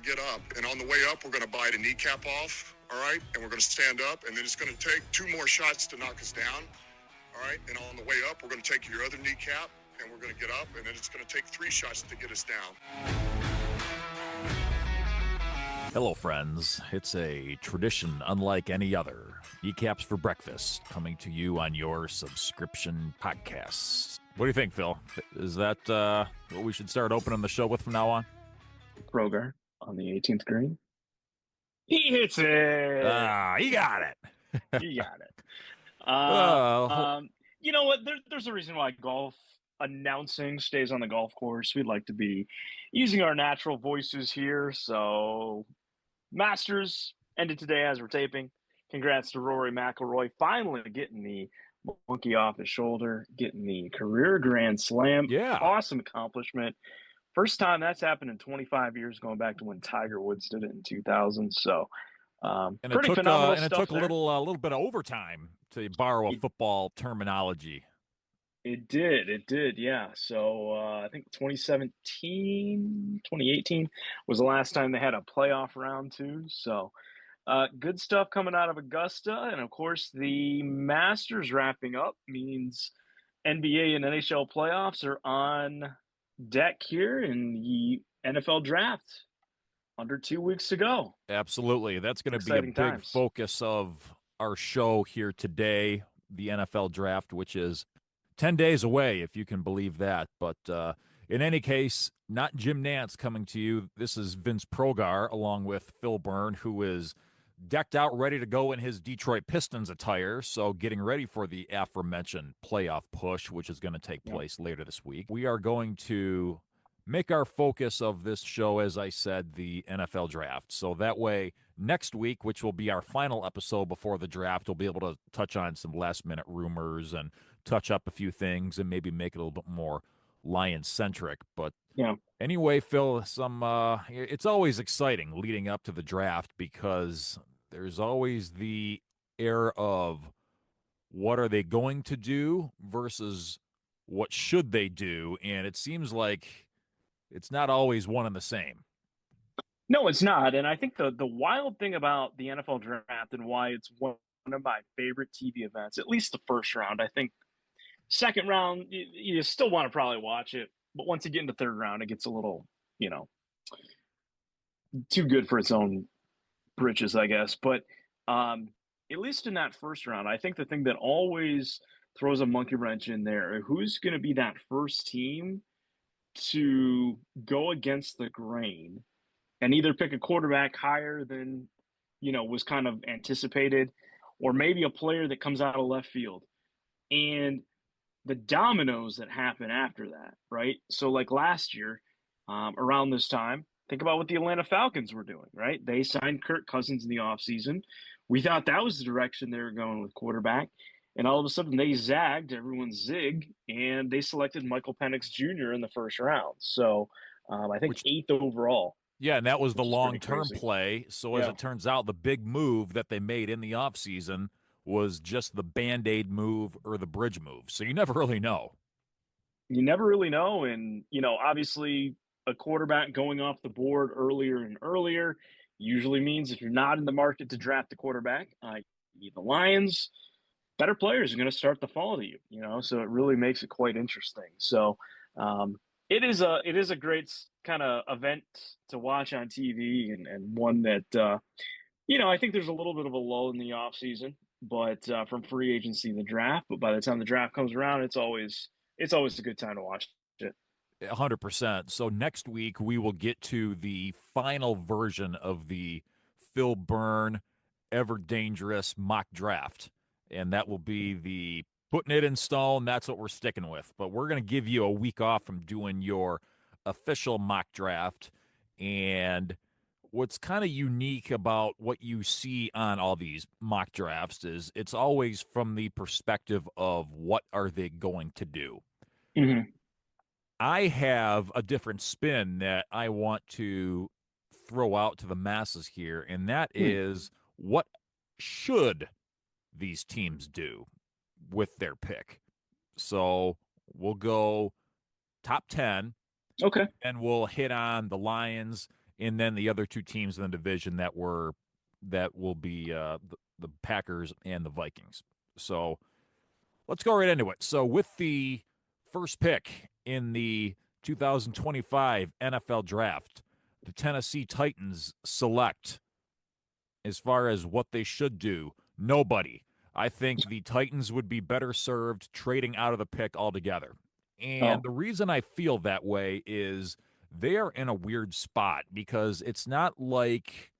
get up. And on the way up, we're going to bite a kneecap off, all right? And we're going to stand up, and then it's going to take 2 more shots to knock us down, all right? And on the way up, we're going to take your other kneecap, and we're going to get up, and then it's going to take 3 shots to get us down. Hello, friends. It's a tradition unlike any other. Kneecaps for breakfast, coming to you on your subscription podcasts. What do you think, Phil? Is that what we should start opening the show with from now on? Kroger on the 18th green. He hits it. He got it. He got it. You know what? There's a reason why golf announcing stays on the golf course. We'd like to be using our natural voices here. So, Masters ended today as we're taping. Congrats to Rory McIlroy finally getting the monkey off his shoulder, getting the career Grand Slam. Yeah. Awesome accomplishment. First time that's happened in 25 years, going back to when Tiger Woods did it in 2000. So, pretty phenomenal stuff. And it took a little bit of overtime, to borrow a football terminology. It did, yeah. So I think 2018 was the last time they had a playoff round too. So good stuff coming out of Augusta. And of course, the Masters wrapping up means NBA and NHL playoffs are on deck here in the NFL draft. Under 2 weeks to go. Absolutely. That's going to be a big focus of our show here today, the NFL draft, which is 10 days away, if you can believe that. But in any case, not Jim Nantz coming to you. This is Vince Progar along with Phil Byrne, who is decked out, ready to go in his Detroit Pistons attire. So getting ready for the aforementioned playoff push, which is going to take place later this week. We are going to make our focus of this show, as I said, the NFL draft. So that way, next week, which will be our final episode before the draft, we'll be able to touch on some last-minute rumors and touch up a few things and maybe make it a little bit more Lion-centric. But anyway, Phil, it's always exciting leading up to the draft because there's always the air of what are they going to do versus what should they do, and it seems like it's not always one and the same. No, it's not. And I think the wild thing about the NFL draft and why it's one of my favorite TV events, at least the first round, I think second round, you still want to probably watch it. But once you get into third round, it gets a little, too good for its own britches, I guess. But at least in that first round, I think the thing that always throws a monkey wrench in there, who's going to be that first team to go against the grain and either pick a quarterback higher than, was kind of anticipated, or maybe a player that comes out of left field. And the dominoes that happen after that, right? So like last year, around this time, think about what the Atlanta Falcons were doing, right? They signed Kirk Cousins in the offseason. We thought that was the direction they were going with quarterback. And all of a sudden they zagged, everyone zigged, and they selected Michael Penix Jr. in the first round. So I think 8th overall. Yeah, and that was the long-term play. So as it turns out, the big move that they made in the offseason was just the Band-Aid move or the bridge move. So you never really know. You never really know. And, obviously a quarterback going off the board earlier and earlier usually means if you're not in the market to draft a quarterback, the Lions – better players are going to start to fall to you, so it really makes it quite interesting. So it is a great kind of event to watch on TV and one that, I think there's a little bit of a lull in the off season, but from free agency to the draft, but by the time the draft comes around, it's always a good time to watch it. 100%. So next week we will get to the final version of the Phil Byrne Ever Dangerous mock draft. And that will be the putting it in stone. That's what we're sticking with. But we're going to give you a week off from doing your official mock draft. And what's kind of unique about what you see on all these mock drafts is it's always from the perspective of what are they going to do. Mm-hmm. I have a different spin that I want to throw out to the masses here, and that is what should these teams do with their pick. So we'll go top 10. Okay. And we'll hit on the Lions and then the other two teams in the division that will be the Packers and the Vikings. So let's go right into it. So with the first pick in the 2025 NFL Draft, the Tennessee Titans select, as far as what they should do, nobody. I think the Titans would be better served trading out of the pick altogether. And Oh, the reason I feel that way is they are in a weird spot because it's not like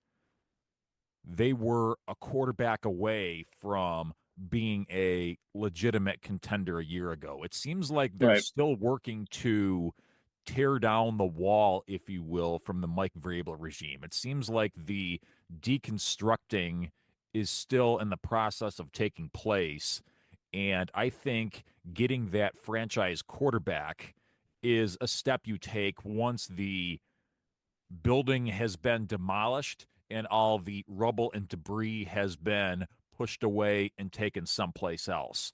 they were a quarterback away from being a legitimate contender a year ago. It seems like they're right. still working to tear down the wall, if you will, from the Mike Vrabel regime. It seems like the deconstructing is still in the process of taking place. And I think getting that franchise quarterback is a step you take once the building has been demolished and all the rubble and debris has been pushed away and taken someplace else.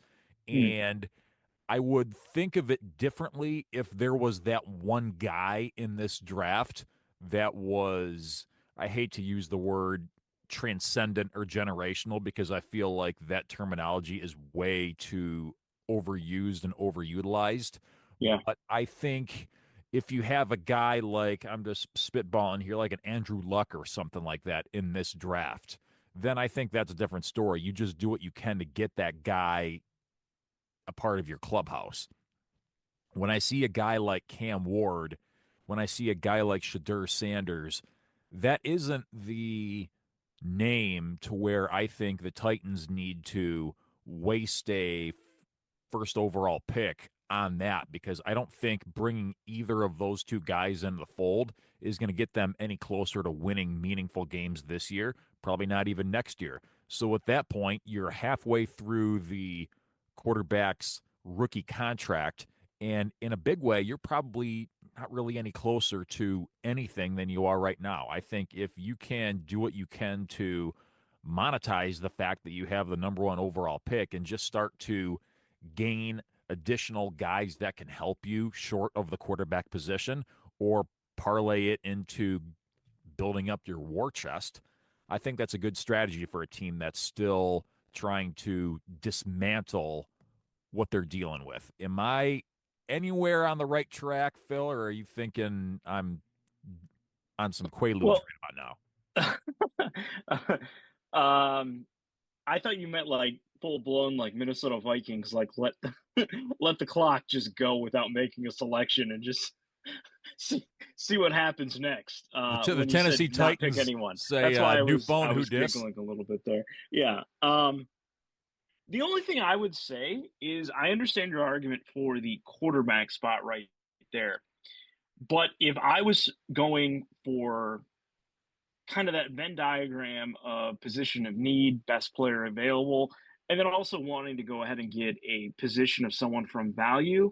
Mm, And I would think of it differently if there was that one guy in this draft that was, I hate to use the word transcendent or generational because I feel like that terminology is way too overused and overutilized. yeah. But I think if you have a guy like, I'm just spitballing here, like an Andrew Luck or something like that in this draft, then I think that's a different story. You just do what you can to get that guy a part of your clubhouse. When I see a guy like Cam Ward, when I see a guy like Shadur Sanders, that isn't the name to where I think the Titans need to waste a first overall pick on that because I don't think bringing either of those two guys into the fold is going to get them any closer to winning meaningful games this year, probably not even next year. So at that point, you're halfway through the quarterback's rookie contract, and in a big way, you're probably not really any closer to anything than you are right now. I think if you can do what you can to monetize the fact that you have the number one overall pick and just start to gain additional guys that can help you short of the quarterback position or parlay it into building up your war chest, I think that's a good strategy for a team that's still trying to dismantle what they're dealing with. Am I anywhere on the right track, Phil, or are you thinking I'm on some Quaaludes Well, right about now? um, I thought you meant like full blown like Minnesota Vikings, like let the clock just go without making a selection and just see see what happens next. The When you said Tennessee not pick Titans anyone, say, that's why new phone, I who was dis? giggling a little bit there. Yeah. The only thing I would say is I understand your argument for the quarterback spot right there, but if I was going for kind of that Venn diagram of position of need, best player available, and then also wanting to go ahead and get a position of someone from value.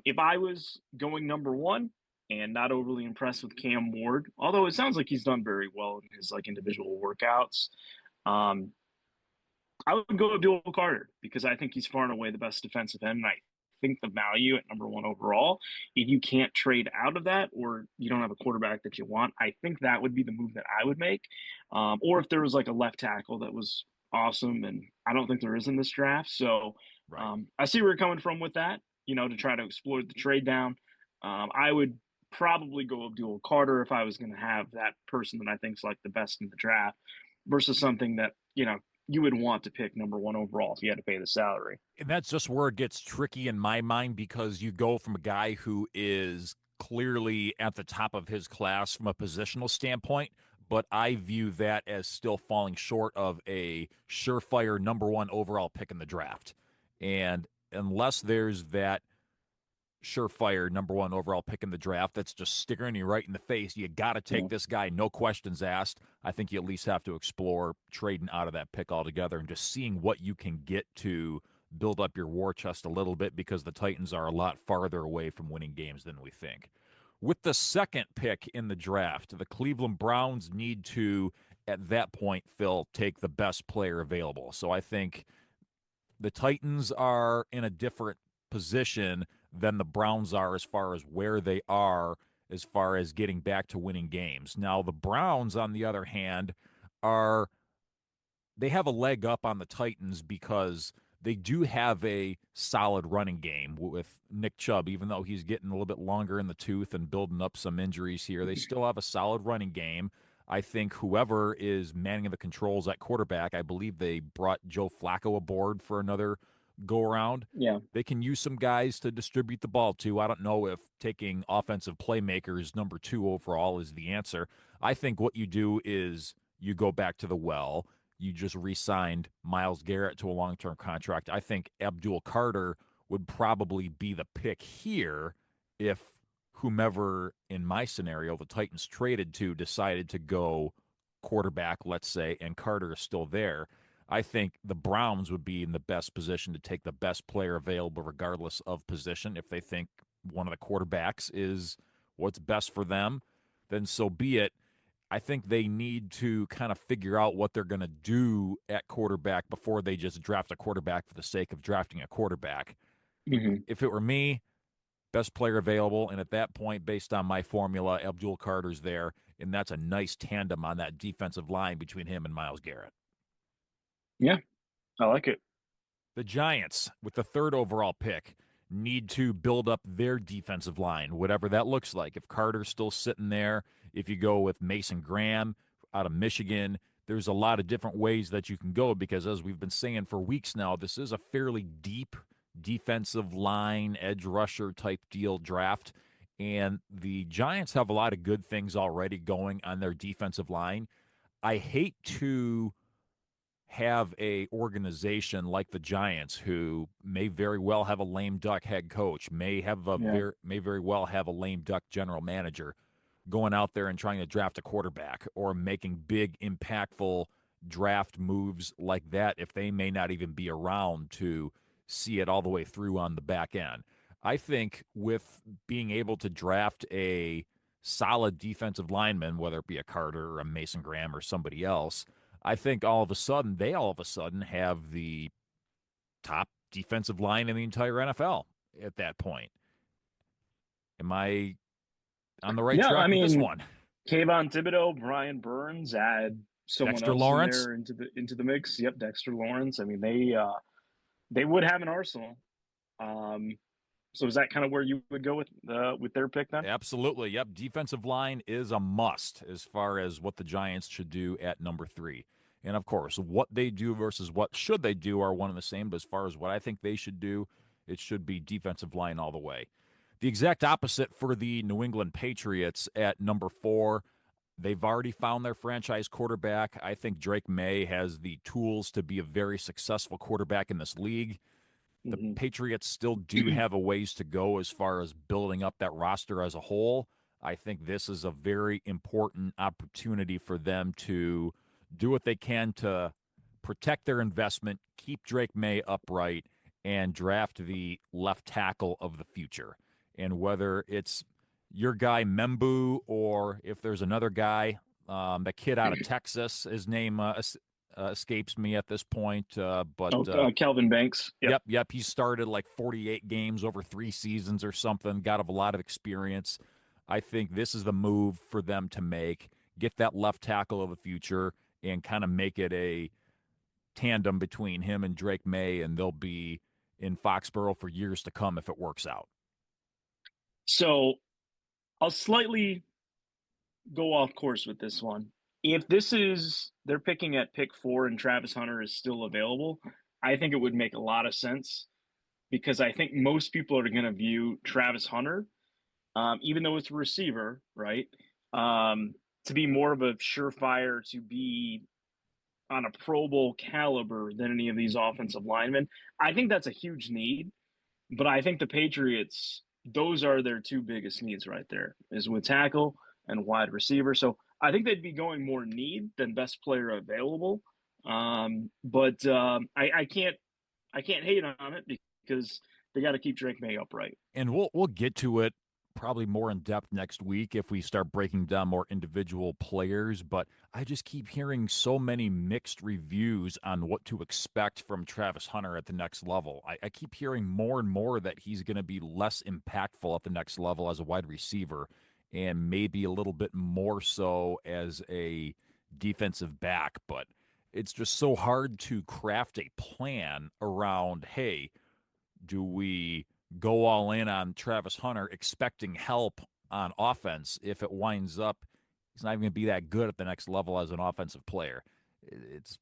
If I was going number one and not overly impressed with Cam Ward, although it sounds like he's done very well in his like individual workouts, um, I would go Abdul Carter because I think he's far and away the best defensive end. And I think the value at number one overall, if you can't trade out of that or you don't have a quarterback that you want, I think that would be the move that I would make. Or if there was like a left tackle that was awesome, and I don't think there is in this draft. So Right. I see where you're coming from with that, you know, to try to exploit the trade down. I would probably go Abdul Carter if I was going to have that person that I think is like the best in the draft versus something that, you know, you would want to pick number one overall if you had to pay the salary. And that's just where it gets tricky in my mind because you go from a guy who is clearly at the top of his class from a positional standpoint, but I view that as still falling short of a surefire number one overall pick in the draft. And unless there's that surefire number one overall pick in the draft that's just staring you right in the face, you got to take Yeah. this guy, no questions asked. I think you at least have to explore trading out of that pick altogether and just seeing what you can get to build up your war chest a little bit because the Titans are a lot farther away from winning games than we think. With the second pick in the draft, the Cleveland Browns need to, at that point, Phil, take the best player available. So I think the Titans are in a different position than the Browns are as far as where they are as far as getting back to winning games. Now, the Browns, on the other hand, they have a leg up on the Titans because they do have a solid running game with Nick Chubb, even though he's getting a little bit longer in the tooth and building up some injuries here. They still have a solid running game. I think whoever is manning the controls at quarterback, I believe they brought Joe Flacco aboard for another go around. Yeah. They can use some guys to distribute the ball to. I don't know if taking offensive playmakers number 2 overall is the answer. I think what you do is you go back to the well. You just re-signed Myles Garrett to a long-term contract. I think Abdul Carter would probably be the pick here if whomever in my scenario the Titans traded to decided to go quarterback, let's say, and Carter is still there. I think the Browns would be in the best position to take the best player available regardless of position. If they think one of the quarterbacks is what's best for them, then so be it. I think they need to kind of figure out what they're going to do at quarterback before they just draft a quarterback for the sake of drafting a quarterback. Mm-hmm. If it were me, best player available, and at that point, based on my formula, Abdul Carter's there, and that's a nice tandem on that defensive line between him and Myles Garrett. Yeah, I like it. The Giants, with the 3rd overall pick, need to build up their defensive line, whatever that looks like. If Carter's still sitting there, if you go with Mason Graham out of Michigan, there's a lot of different ways that you can go because, as we've been saying for weeks now, this is a fairly deep defensive line, edge rusher type deal draft. And the Giants have a lot of good things already going on their defensive line. I hate to have a organization like the Giants, who may very well have a lame duck head coach, may very well have a lame duck general manager, going out there and trying to draft a quarterback or making big impactful draft moves like that if they may not even be around to see it all the way through on the back end. I think with being able to draft a solid defensive lineman, whether it be a Carter or a Mason Graham or somebody else, I think all of a sudden have the top defensive line in the entire NFL at that point. Am I on the right track with this one? Kayvon Thibodeau, Brian Burns, add someone Dexter else Lawrence in there into the mix. Yep, Dexter Lawrence. I mean, they would have an arsenal. So is that kind of where you would go with their pick then? Absolutely. Yep. Defensive line is a must as far as what the Giants should do at number 3. And of course, what they do versus what should they do are one and the same. But as far as what I think they should do, it should be defensive line all the way. The exact opposite for the New England Patriots at number 4. They've already found their franchise quarterback. I think Drake May has the tools to be a very successful quarterback in this league. The Patriots still do have a ways to go as far as building up that roster as a whole. I think this is a very important opportunity for them to do what they can to protect their investment, keep Drake May upright, and draft the left tackle of the future. And whether it's your guy Membu or if there's another guy, the kid out of Texas, his name escapes me at this point. Kelvin Banks. Yep. He started like 48 games over 3 seasons or something, got a lot of experience. I think this is the move for them to make, get that left tackle of the future and kind of make it a tandem between him and Drake May, and they'll be in Foxborough for years to come if it works out. So I'll slightly go off course with this one. If they're picking at pick 4 and Travis Hunter is still available, I think it would make a lot of sense because I think most people are going to view Travis Hunter, even though it's a receiver, right, to be more of a surefire to be on a Pro Bowl caliber than any of these offensive linemen. I think that's a huge need, but I think the Patriots, those are their 2 biggest needs right there, is with tackle and wide receiver. So I think they'd be going more need than best player available. But I can't hate on it because they got to keep Drake May upright. And we'll get to it probably more in depth next week if we start breaking down more individual players. But I just keep hearing so many mixed reviews on what to expect from Travis Hunter at the next level. I keep hearing more and more that he's going to be less impactful at the next level as a wide receiver. and maybe a little bit more so as a defensive back. But it's just so hard to craft a plan around, hey, do we go all in on Travis Hunter expecting help on offense if it winds up he's not even going to be that good at the next level as an offensive player? It's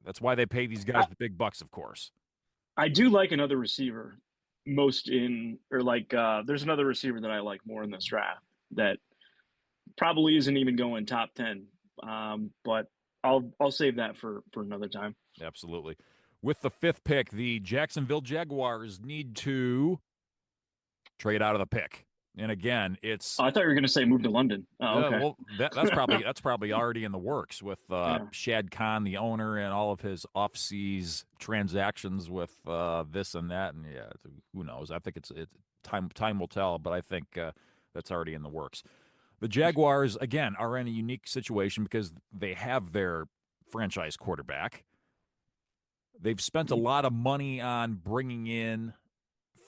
That's why they pay these guys the big bucks, of course. I do like another receiver there's another receiver that I like more in this draft that probably isn't even going top 10. But I'll save that for another time. Absolutely. With the 5th pick, the Jacksonville Jaguars need to trade out of the pick. And again, it's. Oh, I thought you were going to say move to London. Oh, okay. Well, that's probably already in the works with Shad Khan, the owner, and all of his off-seas transactions with this and that. And yeah, who knows? I think it's time will tell, but I think that's already in the works. The Jaguars again are in a unique situation because they have their franchise quarterback. They've spent a lot of money on bringing in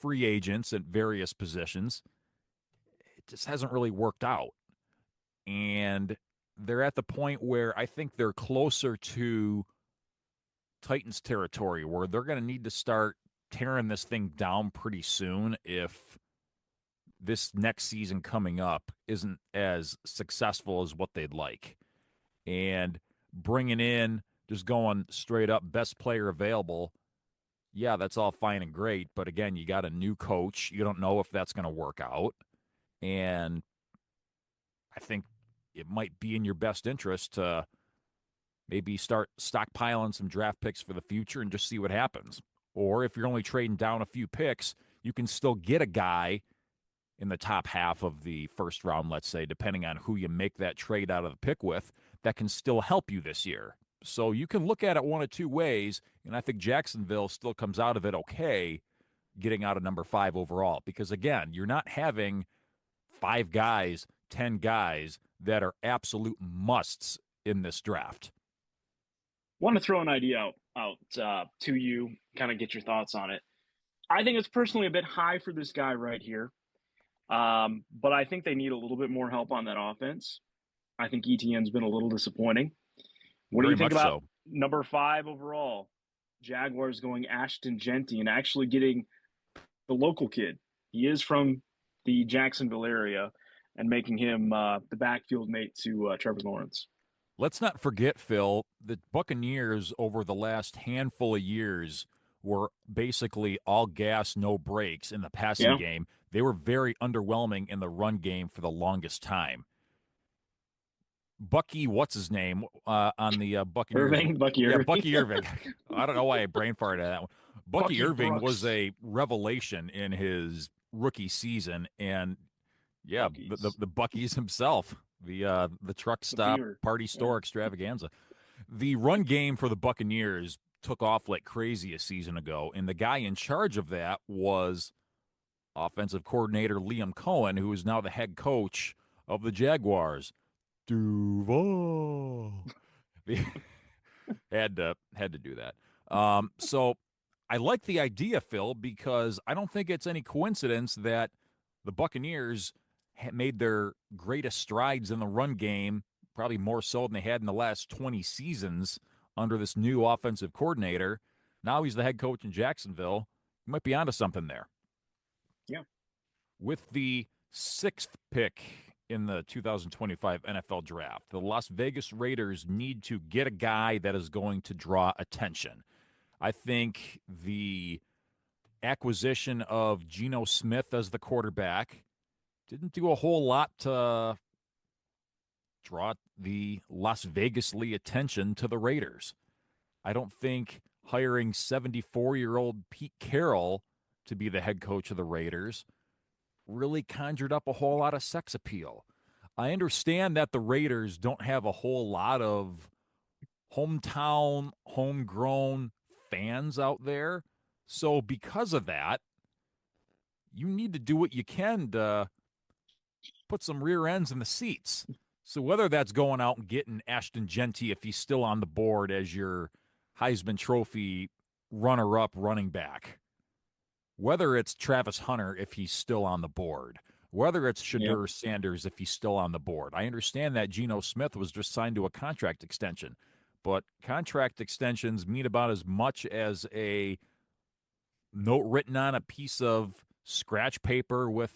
free agents at various positions. It just hasn't really worked out. And they're at the point where I think they're closer to Titans territory where they're going to need to start tearing this thing down pretty soon if this next season coming up isn't as successful as what they'd like. And bringing in, just going straight up best player available, yeah, that's all fine and great. But again, you got a new coach. You don't know if that's going to work out. And I think it might be in your best interest to maybe start stockpiling some draft picks for the future and just see what happens. Or if you're only trading down a few picks, you can still get a guy in the top half of the first round, let's say, depending on who you make that trade out of the pick with, that can still help you this year. So you can look at it one of two ways, and I think Jacksonville still comes out of it okay getting out of number 5 overall. Because, again, you're not having 5 guys, 10 guys that are absolute musts in this draft. Want to throw an idea out to you, kind of get your thoughts on it. I think it's personally a bit high for this guy right here. But I think they need a little bit more help on that offense. I think ETN's been a little disappointing. What do you think about number 5 overall? Jaguars going Ashton Jeanty and actually getting the local kid. He is from the Jacksonville area and making him the backfield mate to Trevor Lawrence. Let's not forget, Phil, the Buccaneers over the last handful of years were basically all gas, no brakes in the passing game. They were very underwhelming in the run game for the longest time. Bucky, what's his name on the Buccaneers? Bucky Irving. Yeah, Bucky Irving. I don't know why I brain farted at that one. Bucky Irving Brooks was a revelation in his rookie season, and yeah, the Bucky's himself, the truck stop party store extravaganza. The run game for the Buccaneers took off like crazy a season ago, and the guy in charge of that was offensive coordinator Liam Cohen, who is now the head coach of the Jaguars. Duval had to do that. So I like the idea, Phil, because I don't think it's any coincidence that the Buccaneers made their greatest strides in the run game, probably more so than they had in the last 20 seasons under this new offensive coordinator. Now he's the head coach in Jacksonville. He might be onto something there. Yeah. With the 6th pick in the 2025 NFL Draft, the Las Vegas Raiders need to get a guy that is going to draw attention. I think the acquisition of Geno Smith as the quarterback didn't do a whole lot to draw the Las Vegas-ly attention to the Raiders. I don't think hiring 74-year-old Pete Carroll to be the head coach of the Raiders really conjured up a whole lot of sex appeal. I understand that the Raiders don't have a whole lot of hometown, homegrown fans out there. So because of that, you need to do what you can to put some rear ends in the seats. So whether that's going out and getting Ashton Jeanty if he's still on the board as your Heisman Trophy runner-up running back, whether it's Travis Hunter if he's still on the board, whether it's Yeah. Shadur Sanders if he's still on the board. I understand that Geno Smith was just signed to a contract extension, but contract extensions mean about as much as a note written on a piece of scratch paper with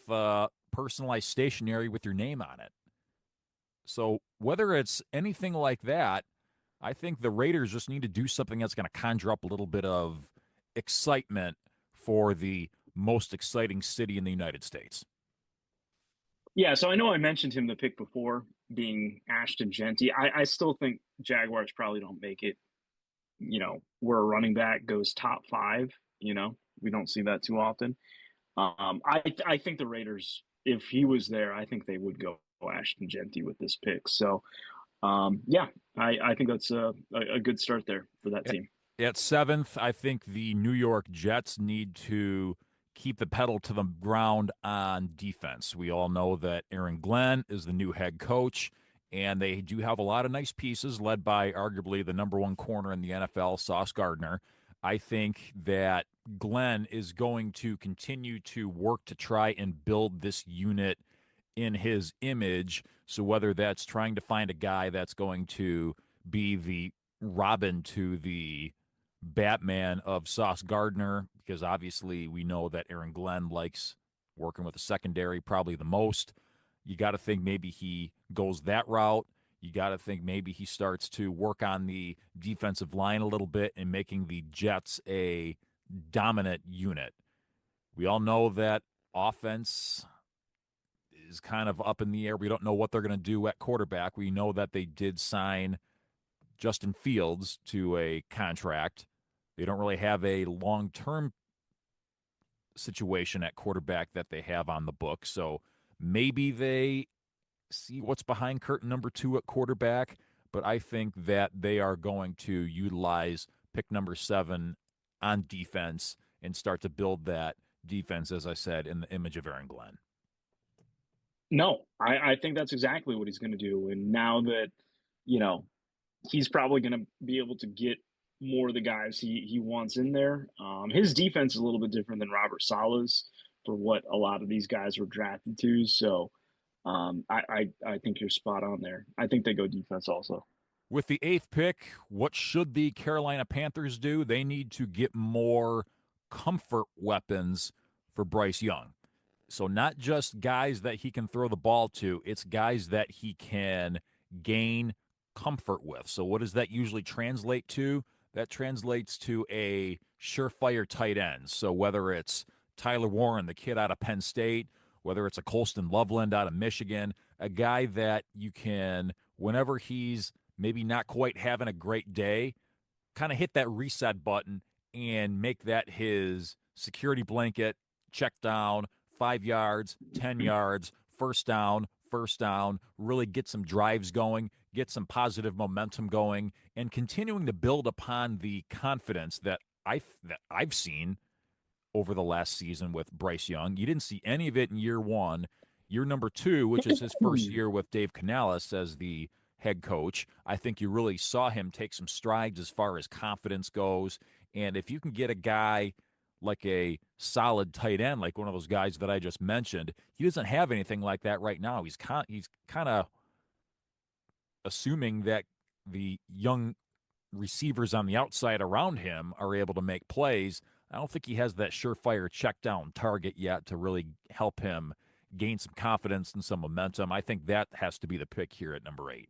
personalized stationery with your name on it. So whether it's anything like that, I think the Raiders just need to do something that's going to conjure up a little bit of excitement for the most exciting city in the United States. Yeah, so I know I mentioned him the pick before, being Ashton Genty. I still think Jaguars probably don't make it, where a running back goes top five. We don't see that too often. I think the Raiders, if he was there, I think they would go Ashton Genty with this pick. So, yeah, I think that's a good start there for that team. At seventh, I think the New York Jets need to keep the pedal to the ground on defense. We all know that Aaron Glenn is the new head coach, and they do have a lot of nice pieces led by arguably the number one corner in the NFL, Sauce Gardner. I think that Glenn is going to continue to work to try and build this unit in his image. So whether that's trying to find a guy that's going to be the Robin to the Batman of Sauce Gardner, because obviously we know that Aaron Glenn likes working with the secondary probably the most. You got to think maybe he goes that route. You got to think maybe he starts to work on the defensive line a little bit and making the Jets a dominant unit. We all know that offense is kind of up in the air. We don't know what they're going to do at quarterback. We know that they did sign Justin Fields to a contract. They don't really have a long-term situation at quarterback that they have on the book. So maybe they see what's behind curtain number 2 at quarterback, but I think that they are going to utilize pick number 7 on defense and start to build that defense, as I said, in the image of Aaron Glenn. No, I think that's exactly what he's going to do. And now that, he's probably going to be able to get more of the guys he wants in there. His defense is a little bit different than Robert Sala's for what a lot of these guys were drafted to. So I think you're spot on there. I think they go defense also. With the 8th pick, what should the Carolina Panthers do? They need to get more comfort weapons for Bryce Young. So not just guys that he can throw the ball to, it's guys that he can gain comfort with. So what does that usually translate to? That translates to a surefire tight end. So whether it's Tyler Warren, the kid out of Penn State, whether it's a Colston Loveland out of Michigan, a guy that you can, whenever he's maybe not quite having a great day, kind of hit that reset button and make that his security blanket, check down, 5 yards, 10 yards, first down, really get some drives going, get some positive momentum going, and continuing to build upon the confidence that I've seen over the last season with Bryce Young. You didn't see any of it in year 1. Year number 2, which is his first year with Dave Canales as the head coach, I think you really saw him take some strides as far as confidence goes. And if you can get a guy like a solid tight end, like one of those guys that I just mentioned, he doesn't have anything like that right now. He's kind of assuming that the young receivers on the outside around him are able to make plays. I don't think he has that surefire check down target yet to really help him gain some confidence and some momentum. I think that has to be the pick here at number 8.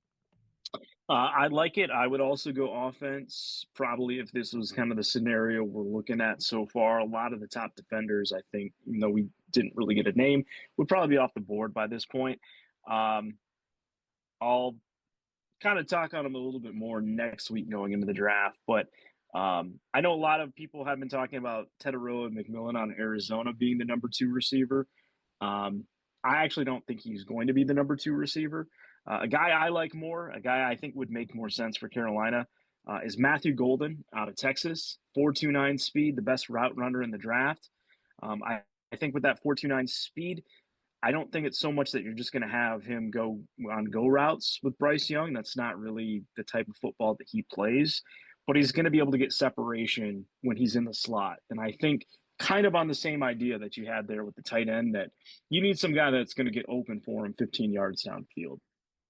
I like it. I would also go offense, probably if this was kind of the scenario we're looking at so far. A lot of the top defenders, I think, even though we didn't really get a name, would probably be off the board by this point. I'll kind of talk on them a little bit more next week going into the draft. But I know a lot of people have been talking about Tedoroa McMillan on Arizona being the number 2 receiver. I actually don't think he's going to be the number 2 receiver. A guy I like more, a guy I think would make more sense for Carolina, is Matthew Golden out of Texas. 4.29 speed, the best route runner in the draft. I think with that 4.29 speed, I don't think it's so much that you're just going to have him go on go routes with Bryce Young. That's not really the type of football that he plays. But he's going to be able to get separation when he's in the slot. And I think kind of on the same idea that you had there with the tight end, that you need some guy that's going to get open for him 15 yards downfield.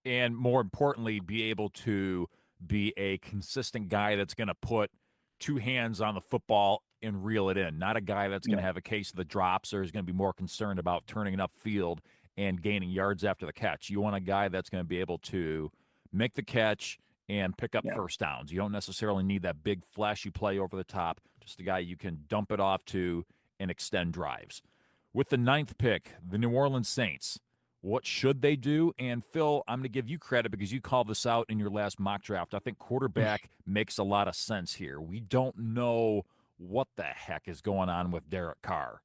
And more importantly, be able to be a consistent guy that's going to put two hands on the football and reel it in. Not a guy that's going to have a case of the drops or is going to be more concerned about turning it upfield and gaining yards after the catch. You want a guy that's going to be able to make the catch and pick up first downs. You don't necessarily need that big flashy play over the top, just a guy you can dump it off to and extend drives. With the 9th pick, the New Orleans Saints. What should they do? And Phil, I'm going to give you credit because you called this out in your last mock draft. I think quarterback makes a lot of sense here. We don't know what the heck is going on with Derek Carr.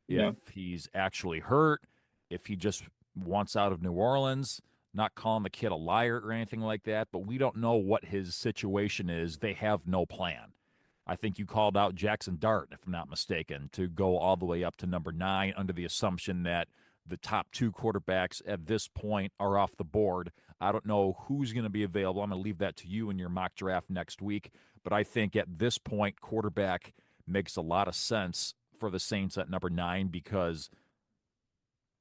If he's actually hurt, if he just wants out of New Orleans, not calling the kid a liar or anything like that, but we don't know what his situation is. They have no plan. I think you called out Jackson Dart, if I'm not mistaken, to go all the way up to number 9 under the assumption that the top 2 quarterbacks at this point are off the board. I don't know who's going to be available. I'm going to leave that to you in your mock draft next week. But I think at this point, quarterback makes a lot of sense for the Saints at number 9 because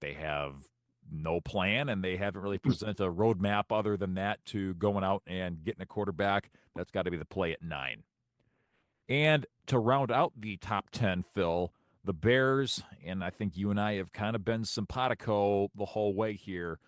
they have no plan and they haven't really presented a roadmap other than that to going out and getting a quarterback. That's got to be the play at 9. And to round out the top 10, Phil, the Bears, and I think you and I have kind of been simpatico the whole way here.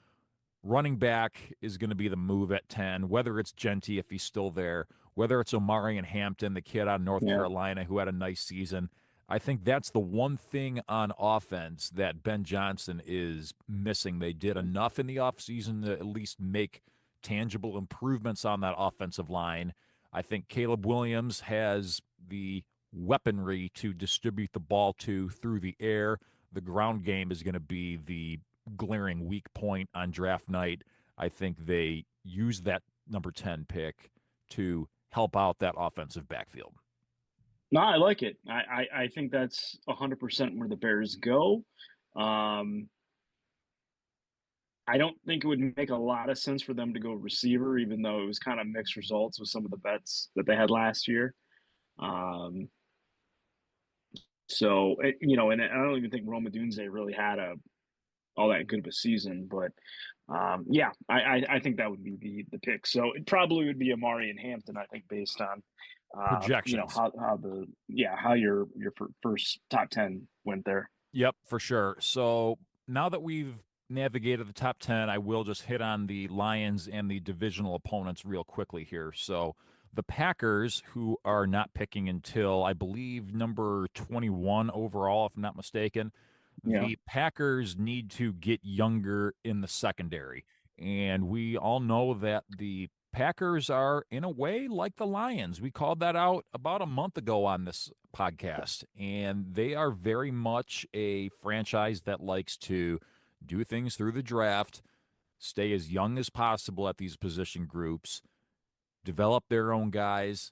Running back is going to be the move at 10, whether it's Genty, if he's still there, whether it's Omari and Hampton, the kid out of North Carolina who had a nice season. I think that's the one thing on offense that Ben Johnson is missing. They did enough in the offseason to at least make tangible improvements on that offensive line. I think Caleb Williams has the weaponry to distribute the ball to through the air. The ground game is going to be the glaring weak point on draft night. I think they use that number 10 pick to help out that offensive backfield. No, I like it. I think that's 100% where the Bears go. I don't think it would make a lot of sense for them to go receiver, even though it was kind of mixed results with some of the bets that they had last year. So, and I don't even think Rome Odunze really had all that good of a season. But, I think that would be the pick. So it probably would be Amari and Hampton, I think, based on projections. How your first top 10 went there. Yep, for sure. So now that we've navigated the top 10, I will just hit on the Lions and the divisional opponents real quickly here. So the Packers, who are not picking until, I believe, number 21 overall, if I'm not mistaken, the Packers need to get younger in the secondary. And we all know that the Packers are, in a way, like the Lions. We called that out about a month ago on this podcast. And they are very much a franchise that likes to do things through the draft, stay as young as possible at these position groups, develop their own guys,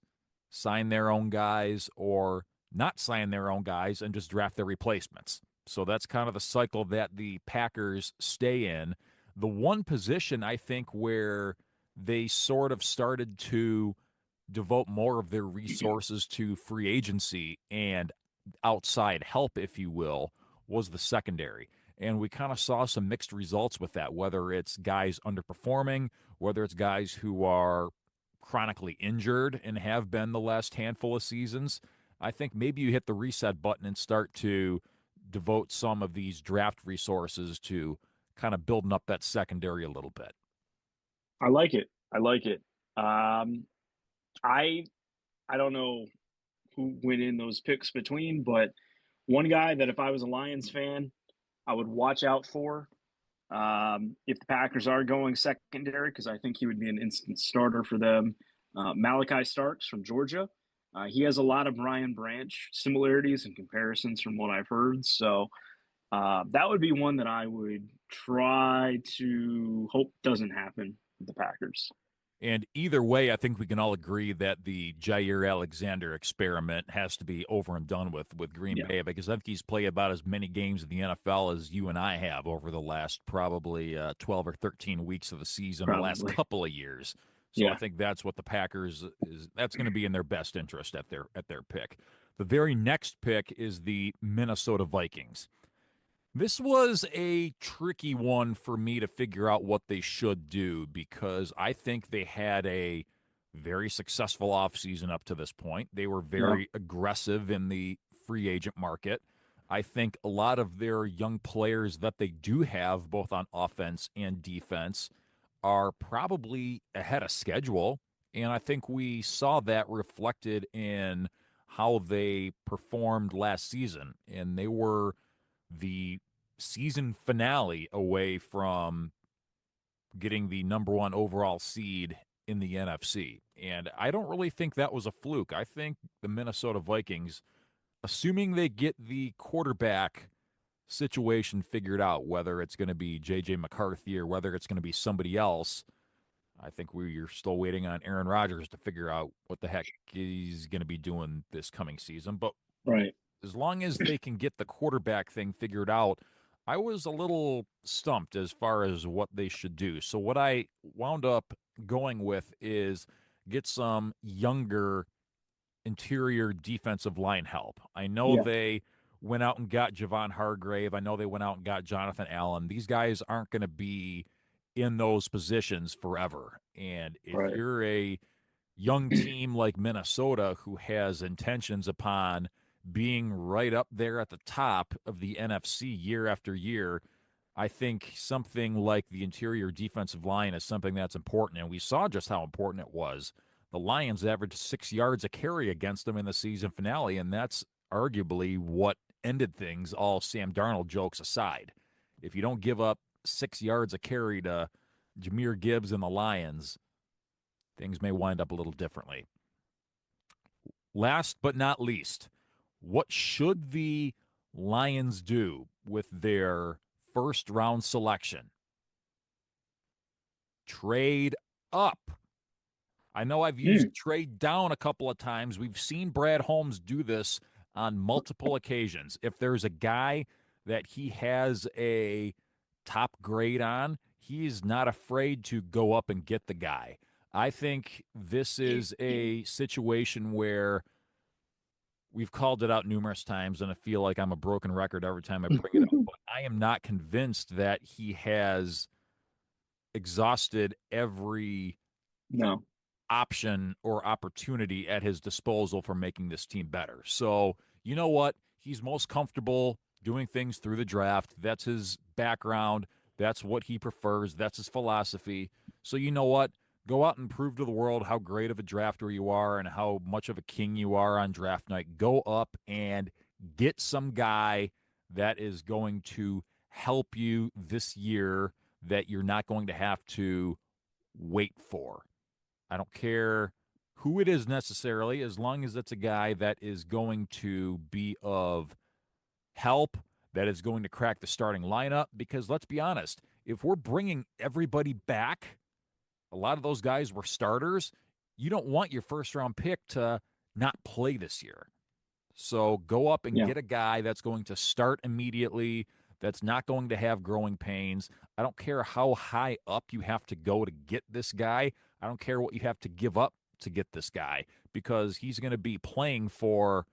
sign their own guys, or not sign their own guys and just draft their replacements. So that's kind of the cycle that the Packers stay in. The one position, I think, where they sort of started to devote more of their resources to free agency and outside help, if you will, was the secondary. And we kind of saw some mixed results with that, whether it's guys underperforming, whether it's guys who are chronically injured and have been the last handful of seasons. I think maybe you hit the reset button and start to devote some of these draft resources to kind of building up that secondary a little bit. I like it. I don't know who went in those picks between, but one guy that if I was a Lions fan, I would watch out for if the Packers are going secondary, because I think he would be an instant starter for them. Malachi Starks from Georgia. He has a lot of Brian Branch similarities and comparisons from what I've heard. So that would be one that I would try to hope doesn't happen with the Packers. And either way, I think we can all agree that the Jair Alexander experiment has to be over and done with Green Bay, because I think he's played about as many games in the NFL as you and I have over the last probably 12 or 13 weeks of the season, the last couple of years. So I think that's what the Packers that's going to be in their best interest at their pick. The very next pick is the Minnesota Vikings. This was a tricky one for me to figure out what they should do because I think they had a very successful offseason up to this point. They were very aggressive in the free agent market. I think a lot of their young players that they do have, both on offense and defense, are probably ahead of schedule. And I think we saw that reflected in how they performed last season. And they were the season finale away from getting the number one overall seed in the NFC. And I don't really think that was a fluke. I think the Minnesota Vikings, assuming they get the quarterback situation figured out, whether it's going to be J.J. McCarthy or whether it's going to be somebody else, I think we're still waiting on Aaron Rodgers to figure out what the heck he's going to be doing this coming season. But as long as they can get the quarterback thing figured out, I was a little stumped as far as what they should do. So what I wound up going with is get some younger interior defensive line help. I know they went out and got Javon Hargrave. I know they went out and got Jonathan Allen. These guys aren't going to be in those positions forever. And if you're a young team like Minnesota who has intentions upon being right up there at the top of the NFC year after year, I think something like the interior defensive line is something that's important. And we saw just how important it was. The Lions averaged 6 yards a carry against them in the season finale, and that's arguably what ended things, all Sam Darnold jokes aside. If you don't give up 6 yards a carry to Jahmyr Gibbs and the Lions, things may wind up a little differently. Last but not least, what should the Lions do with their first round selection? Trade up. I know I've used trade down a couple of times. We've seen Brad Holmes do this on multiple occasions. If there's a guy that he has a top grade on, he's not afraid to go up and get the guy. I think this is a situation where we've called it out numerous times, and I feel like I'm a broken record every time I bring it up. But I am not convinced that he has exhausted every option or opportunity at his disposal for making this team better. So, you know what? He's most comfortable doing things through the draft. That's his background. That's what he prefers. That's his philosophy. So, you know what? Go out and prove to the world how great of a drafter you are and how much of a king you are on draft night. Go up and get some guy that is going to help you this year that you're not going to have to wait for. I don't care who it is necessarily, as long as it's a guy that is going to be of help, that is going to crack the starting lineup. Because let's be honest, if we're bringing everybody back, a lot of those guys were starters. You don't want your first-round pick to not play this year. So go up and get a guy that's going to start immediately, that's not going to have growing pains. I don't care how high up you have to go to get this guy. I don't care what you have to give up to get this guy, because he's going to be playing for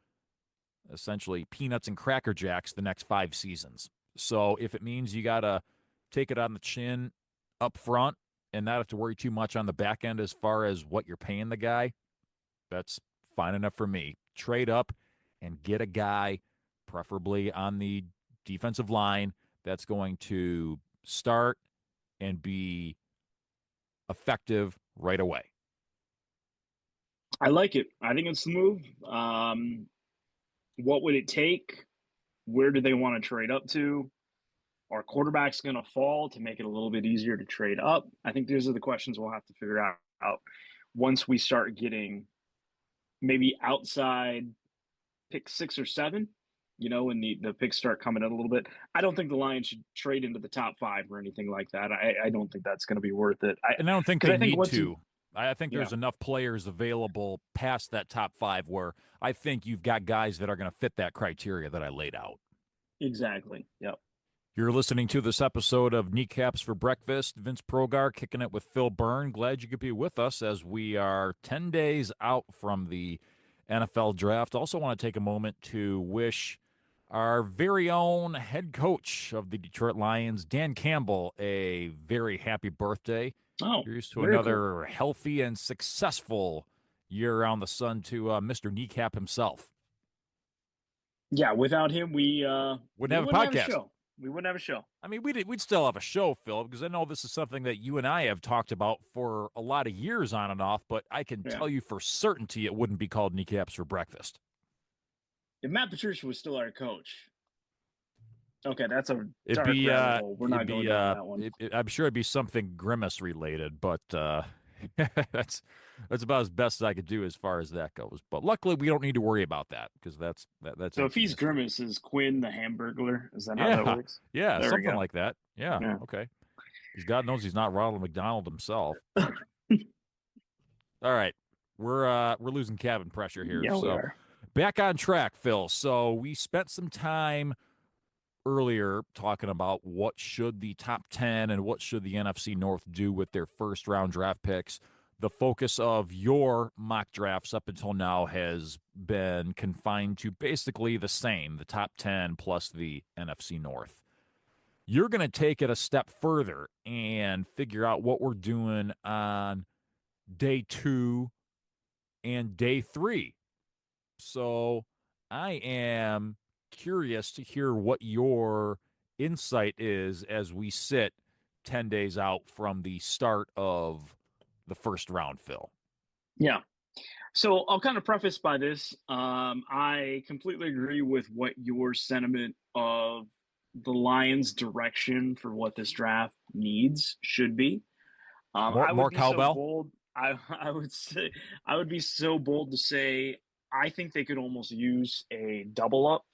essentially peanuts and Cracker Jacks the next 5 seasons. So if it means you got to take it on the chin up front and not have to worry too much on the back end as far as what you're paying the guy, that's fine enough for me. Trade up and get a guy, preferably on the defensive line, that's going to start and be effective right away. I like it. I think it's the move. What would it take? Where do they want to trade up to? Are quarterbacks going to fall to make it a little bit easier to trade up? I think these are the questions we'll have to figure out once we start getting maybe outside pick 6 or 7, when the picks start coming in a little bit. I don't think the Lions should trade into the top 5 or anything like that. I don't think that's going to be worth it. And I don't think they need to. I think there's enough players available past that top 5 where I think you've got guys that are going to fit that criteria that I laid out. Exactly. Yep. You're listening to this episode of Kneecaps for Breakfast. Vince Progar kicking it with Phil Byrne. Glad you could be with us as we are 10 days out from the NFL draft. Also want to take a moment to wish our very own head coach of the Detroit Lions, Dan Campbell, a very happy birthday. Oh, Here's to very another cool. healthy and successful year around the sun to Mr. Kneecap himself. Yeah, without him, we Wouldn't have a wouldn't have a podcast. show. We wouldn't have a show. I mean, we'd still have a show, Phil, because I know this is something that you and I have talked about for a lot of years on and off, but I can tell you for certainty it wouldn't be called Kneecaps for Breakfast. If Matt Patricia was still our coach, okay, that's a It'd dark be, rabbit hole. We're not going down that one. I'm sure it'd be something Grimace related, but that's about as best as I could do as far as that goes. But luckily, we don't need to worry about that because that's so if he's Grimace, is Quinn the Hamburglar? Is that how that works? Yeah, there something like that. Yeah, okay. Because God knows he's not Ronald McDonald himself. All right, we're losing cabin pressure here. Yeah, so we are. Back on track, Phil. So we spent some time earlier talking about what should the top 10 and what should the NFC North do with their first round draft picks. The focus of your mock drafts up until now has been confined to basically the same, the top 10 plus the NFC North. You're going to take it a step further and figure out what we're doing on day 2 and day 3. So I am curious to hear what your insight is as we sit 10 days out from the start of the first round, Phil. Yeah. So I'll kind of preface by this. I completely agree with what your sentiment of the Lions' direction for what this draft needs should be. I would be cowbell? so bold. I would say I would be so bold to say I think they could almost use a double up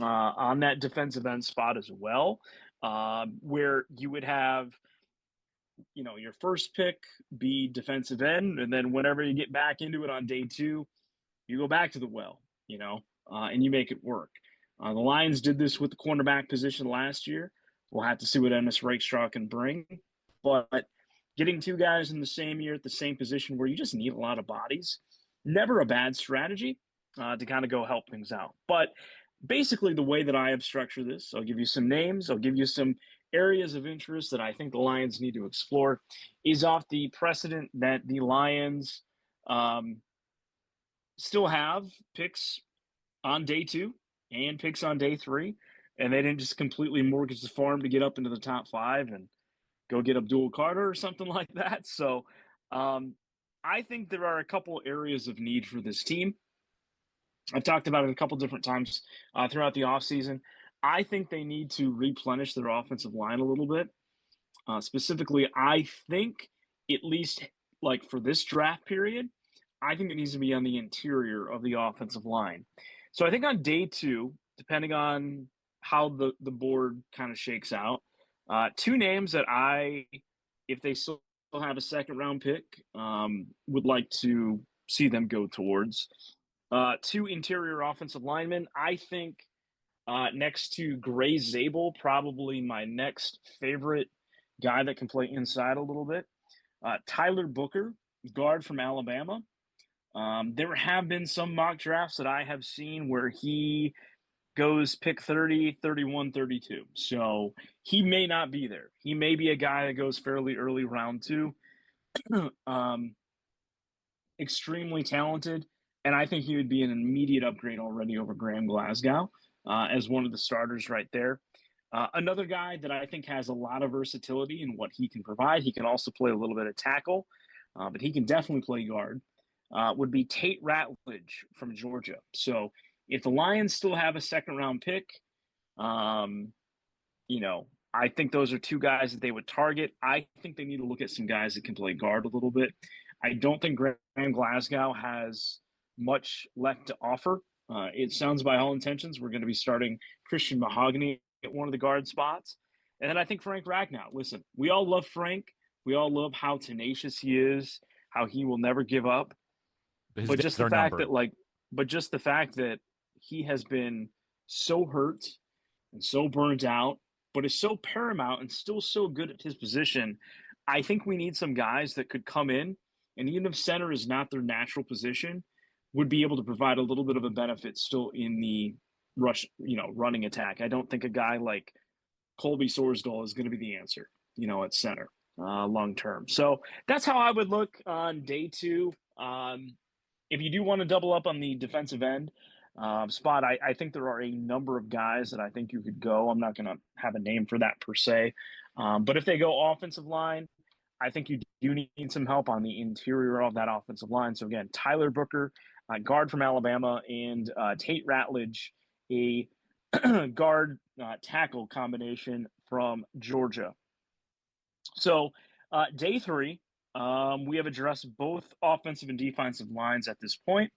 on that defensive end spot as well, where you would have, your first pick be defensive end, and then whenever you get back into it on day 2, you go back to the well, and you make it work. The Lions did this with the cornerback position last year. We'll have to see what Ennis Rakestraw can bring, but getting 2 guys in the same year at the same position where you just need a lot of bodies, never a bad strategy to kind of go help things out. But basically, the way that I have structured this, I'll give you some names, I'll give you some areas of interest that I think the Lions need to explore, is off the precedent that the Lions still have picks on day 2 and picks on day 3, and they didn't just completely mortgage the farm to get up into the top 5 and go get Abdul Carter or something like that. So I think there are a couple areas of need for this team. I've talked about it a couple different times throughout the offseason. I think they need to replenish their offensive line a little bit. Specifically, I think at least like for this draft period, I think it needs to be on the interior of the offensive line. So I think on day 2, depending on how the board kind of shakes out, 2 names that I, if they still have a second round pick, would like to see them go towards. 2 interior offensive linemen. I think next to Gray Zabel, probably my next favorite guy that can play inside a little bit. Tyler Booker, guard from Alabama. There have been some mock drafts that I have seen where he goes pick 30, 31, 32. So he may not be there. He may be a guy that goes fairly early round 2. Extremely talented, and I think he would be an immediate upgrade already over Graham Glasgow as one of the starters right there. Another guy that I think has a lot of versatility in what he can provide. He can also play a little bit of tackle, but he can definitely play guard. Would be Tate Ratledge from Georgia. So if the Lions still have a second round pick, I think those are 2 guys that they would target. I think they need to look at some guys that can play guard a little bit. I don't think Graham Glasgow has much left to offer. It sounds by all intentions we're going to be starting Christian Mahogany at one of the guard spots. And then I think Frank Ragnow. Listen, we all love Frank. We all love how tenacious he is, how he will never give up. But just the fact that he has been so hurt and so burnt out but is so paramount and still so good at his position. I think we need some guys that could come in, and even if center is not their natural position, would be able to provide a little bit of a benefit still in the running attack. I don't think a guy like Colby Sorsdal is going to be the answer, at center long term. So that's how I would look on day two. If you do want to double up on the defensive end spot, I think there are a number of guys that I think you could go. I'm not going to have a name for that per se. But if they go offensive line, I think you do need some help on the interior of that offensive line. So again, Tyler Booker, guard from Alabama, and Tate Ratledge, a guard tackle combination from Georgia. So day three, we have addressed both offensive and defensive lines at this point.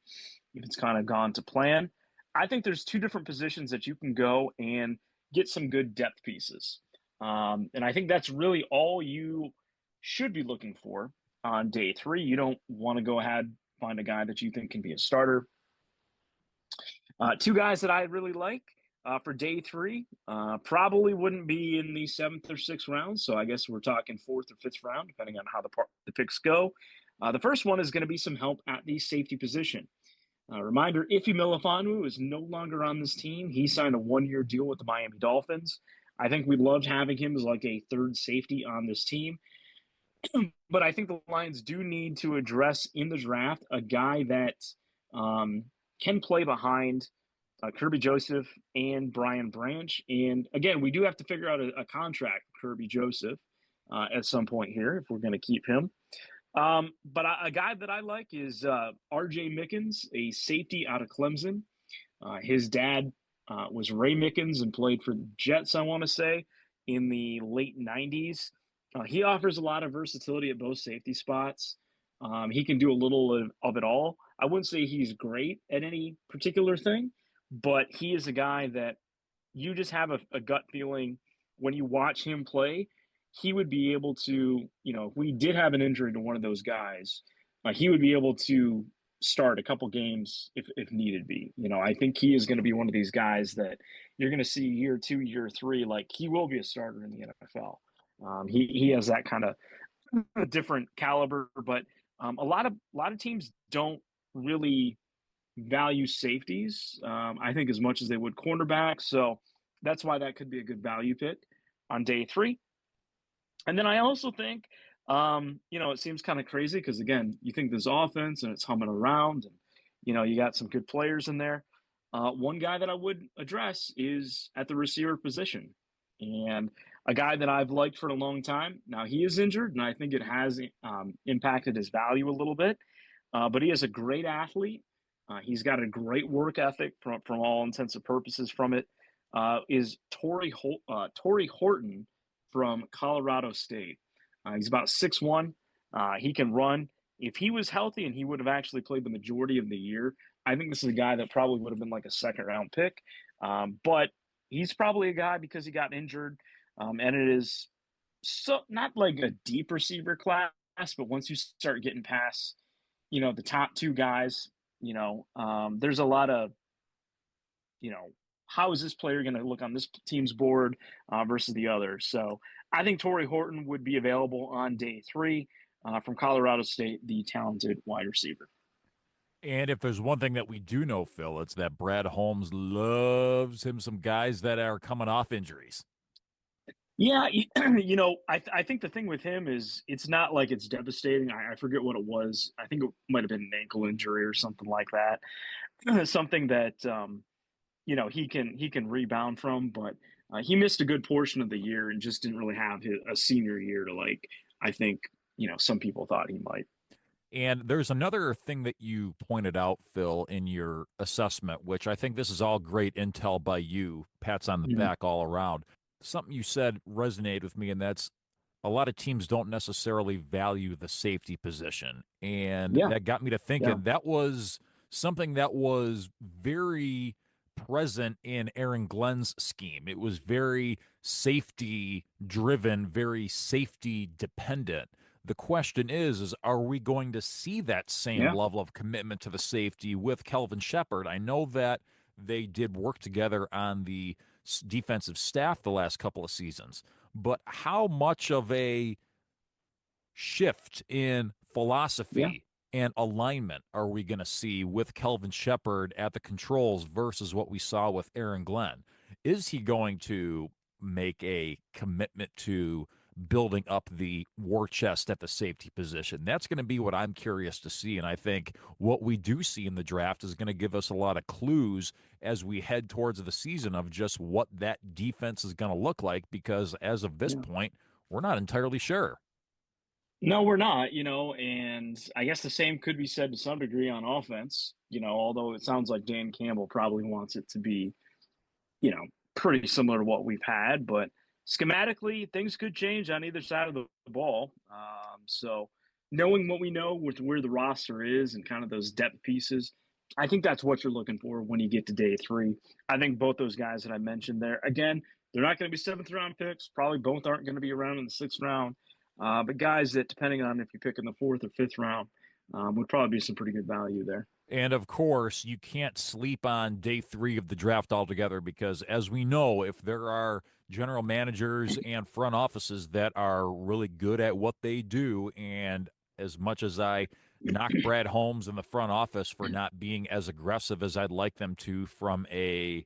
If it's kind of gone to plan, I think there's two different positions that you can go and get some good depth pieces. And I think that's really all you should be looking for on day three. You don't want to go ahead, find a guy that you think can be a starter. Two guys that I really like for day three probably wouldn't be in the 7th or 6th round. So I guess we're talking 4th or 5th round, depending on how the picks go. The first one is going to be some help at the safety position. Reminder, Ife Melifonwu is no longer on this team. He signed a 1-year deal with the Miami Dolphins. I think we loved having him as like a third safety on this team. But I think the Lions do need to address in the draft a guy that can play behind Kirby Joseph and Brian Branch. And again, we do have to figure out a contract for Kirby Joseph at some point here if we're going to keep him. But a guy that I like is R.J. Mickens, a safety out of Clemson. His dad was Ray Mickens and played for the Jets, I want to say, in the late 90s. He offers a lot of versatility at both safety spots. He can do a little of it all. I wouldn't say he's great at any particular thing, but he is a guy that you just have a gut feeling when you watch him play. He would be able to, if we did have an injury to one of those guys, he would be able to start a couple games if needed be. I think he is going to be one of these guys that you're going to see year 2, year 3, like he will be a starter in the NFL. He has that kind of different caliber, but a lot of teams don't really value safeties, I think, as much as they would cornerbacks. So that's why that could be a good value pick on day 3. And then I also think, it seems kind of crazy because, again, you think this offense and it's humming around and, you got some good players in there. One guy that I would address is at the receiver position. And a guy that I've liked for a long time. Now, he is injured, and I think it has impacted his value a little bit. But he is a great athlete. He's got a great work ethic from all intents and purposes from it. Is Torrey Horton from Colorado State. He's about 6'1". He can run. If he was healthy and he would have actually played the majority of the year, I think this is a guy that probably would have been like a 2nd-round pick. But he's probably a guy because he got injured. And it is so not like a deep receiver class, but once you start getting past, the top 2 guys, there's a lot of, how is this player going to look on this team's board versus the other? So I think Torrey Horton would be available on day 3 from Colorado State, the talented wide receiver. And if there's one thing that we do know, Phil, it's that Brad Holmes loves him some guys that are coming off injuries. Yeah, I think the thing with him is it's not like it's devastating. I forget what it was. I think it might have been an ankle injury or something like that. Something that he can rebound from, but he missed a good portion of the year and just didn't really have a senior year to I think some people thought he might. And there's another thing that you pointed out, Phil, in your assessment, which I think this is all great intel by you, pats on the back all around. Something you said resonated with me, and that's a lot of teams don't necessarily value the safety position. And that got me to thinking that was something that was very present in Aaron Glenn's scheme. It was very safety driven, very safety dependent. The question is are we going to see that same level of commitment to the safety with Kelvin Shepherd? I know that they did work together on the defensive staff the last couple of seasons. But how much of a shift in philosophy and alignment are we going to see with Kelvin Shepherd at the controls versus what we saw with Aaron Glenn? Is he going to make a commitment to building up the war chest at the safety position? That's going to be what I'm curious to see. And I think what we do see in the draft is going to give us a lot of clues as we head towards the season of just what that defense is going to look like, because as of this point, we're not entirely sure. No, we're not, and I guess the same could be said to some degree on offense, although it sounds like Dan Campbell probably wants it to be, you know, pretty similar to what we've had, but schematically, things could change on either side of the ball. So knowing what we know with where the roster is and kind of those depth pieces, I think that's what you're looking for when you get to day 3. I think both those guys that I mentioned there, again, they're not going to be 7th round picks. Probably both aren't going to be around in the 6th round. But guys that, depending on if you pick in the 4th or 5th round, would probably be some pretty good value there. And of course, you can't sleep on day 3 of the draft altogether, because as we know, if there are general managers and front offices that are really good at what they do, and as much as I knock Brad Holmes in the front office for not being as aggressive as I'd like them to from a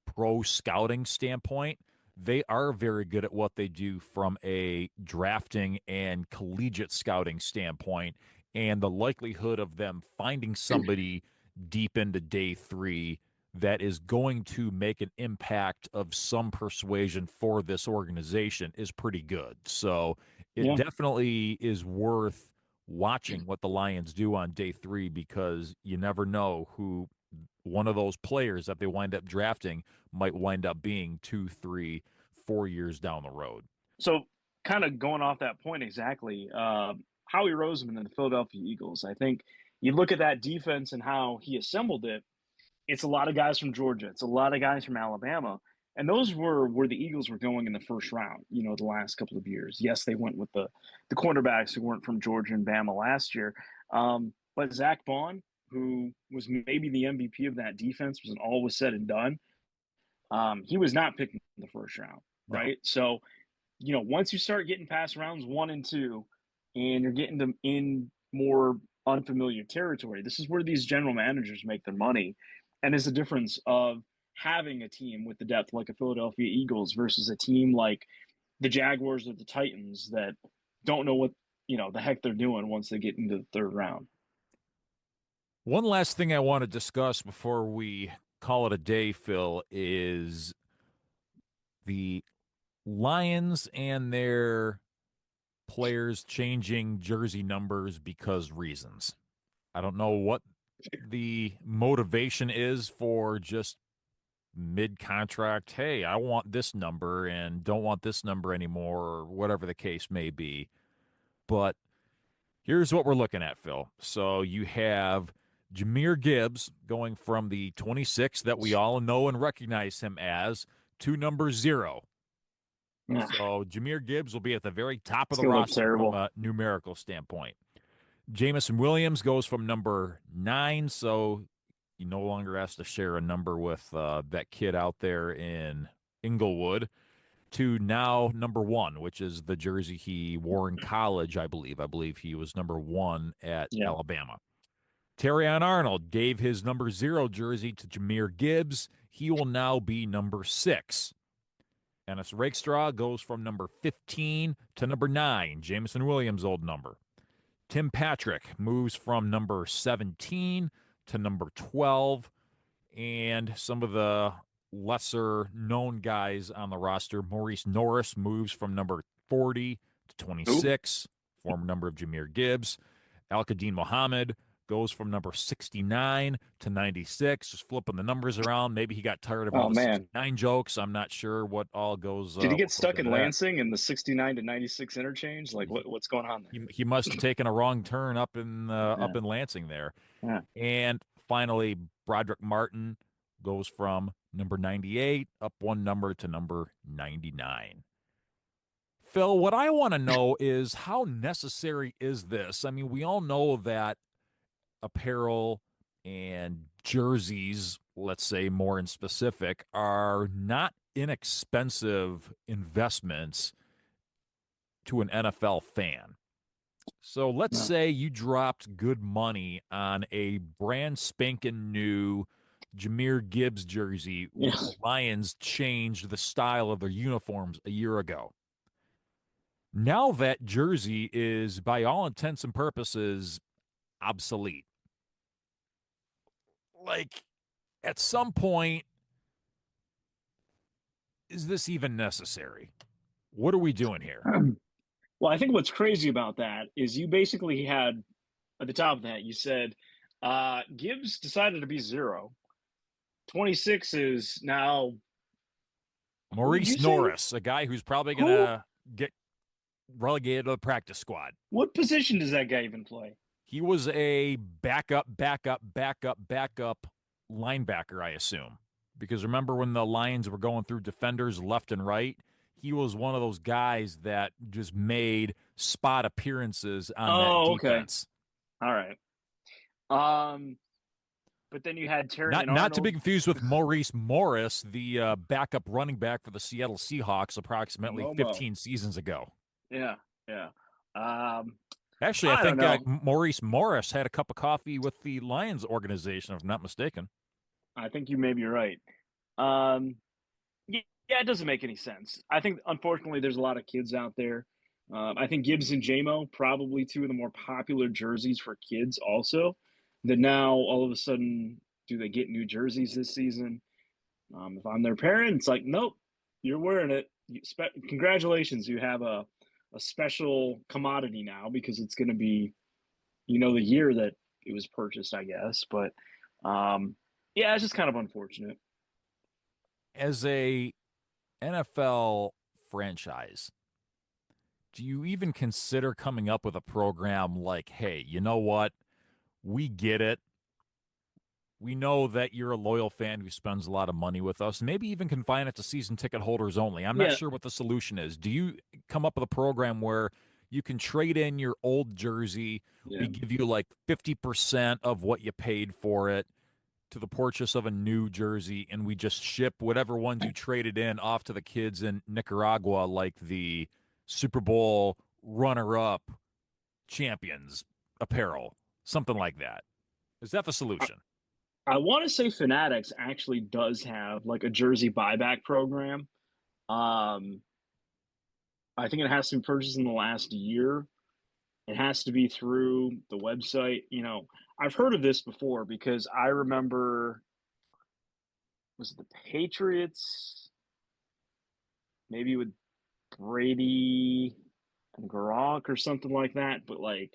pro scouting standpoint, they are very good at what they do from a drafting and collegiate scouting standpoint. And the likelihood of them finding somebody deep into day 3 that is going to make an impact of some persuasion for this organization is pretty good. So it definitely is worth watching what the Lions do on day 3, because you never know who one of those players that they wind up drafting might wind up being 2, 3, 4 years down the road. So kind of going off that point exactly, Howie Roseman and the Philadelphia Eagles, I think you look at that defense and how he assembled it, it's a lot of guys from Georgia. It's a lot of guys from Alabama. And those were where the Eagles were going in the first round, the last couple of years. Yes, they went with the cornerbacks who weren't from Georgia and Bama last year. But Zach Bond, who was maybe the MVP of that defense, when all was said and done, he was not picked in the first round, right? No. So, once you start getting past rounds 1 and 2, and you're getting them in more unfamiliar territory, this is where these general managers make their money. And it's the difference of having a team with the depth like a Philadelphia Eagles versus a team like the Jaguars or the Titans that don't know what, the heck they're doing once they get into the 3rd round. One last thing I want to discuss before we call it a day, Phil, is the Lions and their players changing jersey numbers because reasons. I don't know what the motivation is for just mid-contract, hey, I want this number and don't want this number anymore, or whatever the case may be. But here's what we're looking at, Phil. So you have Jahmyr Gibbs going from the 26 that we all know and recognize him as to number 0. So Jahmyr Gibbs will be at the very top of the roster from a numerical standpoint. Jameson Williams goes from number 9, so he no longer has to share a number with that kid out there in Inglewood, to now number 1, which is the jersey he wore in college, I believe. I believe he was number 1 at Alabama. Terrion Arnold gave his number 0 jersey to Jahmyr Gibbs. He will now be number 6. Ennis Rakestraw goes from number 15 to number 9, Jameson Williams' old number. Tim Patrick moves from number 17 to number 12. And some of the lesser-known guys on the roster, Maurice Norris moves from number 40 to 26, former number of Jahmyr Gibbs. Al-Qadim Muhammad goes from number 69 to 96, just flipping the numbers around. Maybe he got tired of all the 69 jokes. I'm not sure what all goes. Did he get stuck in Lansing in the 69 to 96 interchange? Like, what's going on there? He must have taken a wrong turn up in Lansing there. Yeah. And finally, Broderick Martin goes from number 98 up 1 number to number 99. Phil, what I want to know is, how necessary is this? I mean, we all know that apparel and jerseys, let's say more in specific, are not inexpensive investments to an NFL fan. So let's No. say you dropped good money on a brand spanking new Jahmyr Gibbs jersey when the Yes. Lions changed the style of their uniforms a year ago. Now that jersey is, by all intents and purposes, obsolete. Like, at some point, is this even necessary? What are we doing here? Well, I think what's crazy about that is you basically had at the top of that, you said Gibbs decided to be 0. 26 is now, who did you Maurice say? Norris, a guy who's probably going Who? to get relegated to the practice squad. What position does that guy even play? He was a backup linebacker, I assume. Because remember when the Lions were going through defenders left and right? He was one of those guys that just made spot appearances on that Oh, okay. defense. All right. But then you had Terry and Not to be Arnold. confused with Maurice Morris, the backup running back for the Seattle Seahawks approximately Momo. 15 seasons ago. Yeah, yeah. Actually, I I don't think know. Maurice Morris had a cup of coffee with the Lions organization, if I'm not mistaken. I think you may be right. Yeah, it doesn't make any sense. I think, unfortunately, there's a lot of kids out there. I think Gibbs and JMO, probably two of the more popular jerseys for kids, also. That now, all of a sudden, do they get new jerseys this season? If I'm their parent, it's like, nope, you're wearing it. Congratulations, you have a special commodity now because it's going to be, the year that it was purchased, I guess. But yeah, it's just kind of unfortunate. As a NFL franchise, do you even consider coming up with a program like, hey, you know what? We get it. We know that you're a loyal fan who spends a lot of money with us. Maybe even confine it to season ticket holders only. I'm not Yeah, sure what the solution is. Do you come up with a program where you can trade in your old jersey? yeah. We give you like 50% of what you paid for it to the purchase of a new jersey, and we just ship whatever ones you traded in off to the kids in Nicaragua, like the Super Bowl runner-up champions apparel, something like that. Is that the solution? I want to say Fanatics actually does have like a jersey buyback program. Um, I think it has to be purchased in the last year. It has to be through the website. I've heard of this before because I remember, was it the Patriots? Maybe with Brady and Gronk or something like that. But like,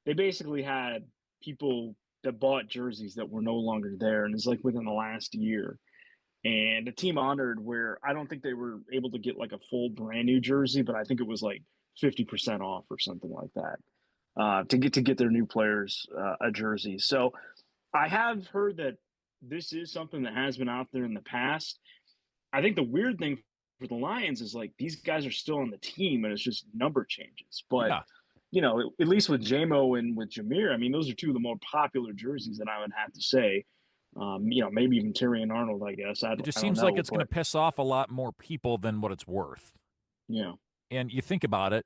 they basically had people that bought jerseys that were no longer there, and it's like within the last year. And a team honored where I don't think they were able to get like a full brand new jersey, but I think it was like 50% off or something like that to get their new players a jersey. So I have heard that this is something that has been out there in the past. I think the weird thing for the Lions is like these guys are still on the team and it's just number changes. But Yeah. at least with JMO and with Jahmyr, I mean, those are two of the more popular jerseys that I would have to say. Maybe even Terry and Arnold, I guess. I It don't, just I don't seems like know, it's going to but piss off a lot more people than what it's worth. yeah. And you think about it,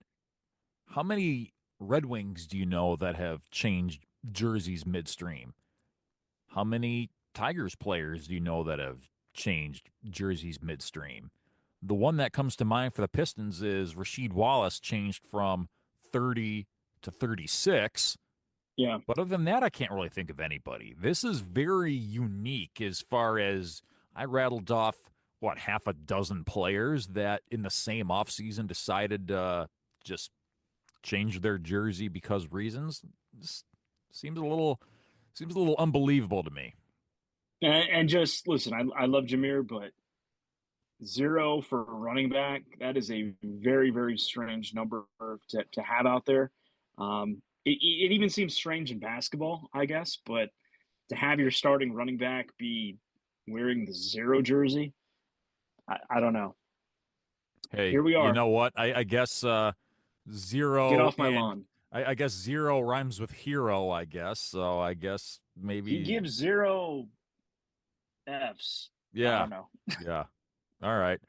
how many Red Wings do you know that have changed jerseys midstream? How many Tigers players do you know that have changed jerseys midstream? The one that comes to mind for the Pistons is Rasheed Wallace changed from 30 to 36. Yeah. But other than that, I can't really think of anybody. This is very unique as far as I rattled off, half a dozen players that in the same offseason decided to just change their jersey because reasons. This seems a little unbelievable to me. And just listen, I love Jahmyr, but 0 for a running back, that is a very, very strange number to have out there. It even seems strange in basketball, I guess, but to have your starting running back be wearing the 0 jersey, I don't know. Hey, Here we you are. know what? I guess Get 0 off my and lawn. I guess zero rhymes with hero, I guess. So I guess maybe he gives 0 Fs. I Yeah. don't know. Yeah. All right.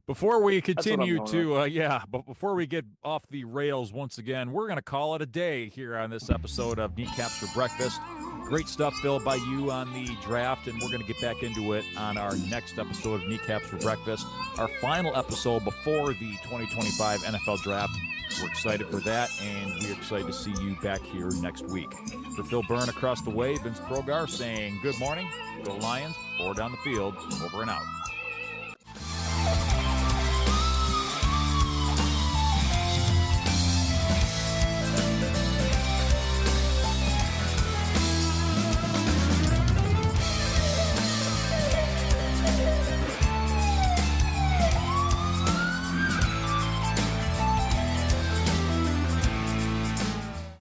Before we That's what I'm continue going with. but before we get off the rails once again, we're going to call it a day here on this episode of Kneecaps for Breakfast. Great stuff, Phil, by you on the draft, and we're going to get back into it on our next episode of Kneecaps for Breakfast, our final episode before the 2025 NFL Draft. We're excited for that, and we're excited to see you back here next week. For Phil Byrne across the way, Vince Progar saying good morning, go Lions, forward down the field, over and out.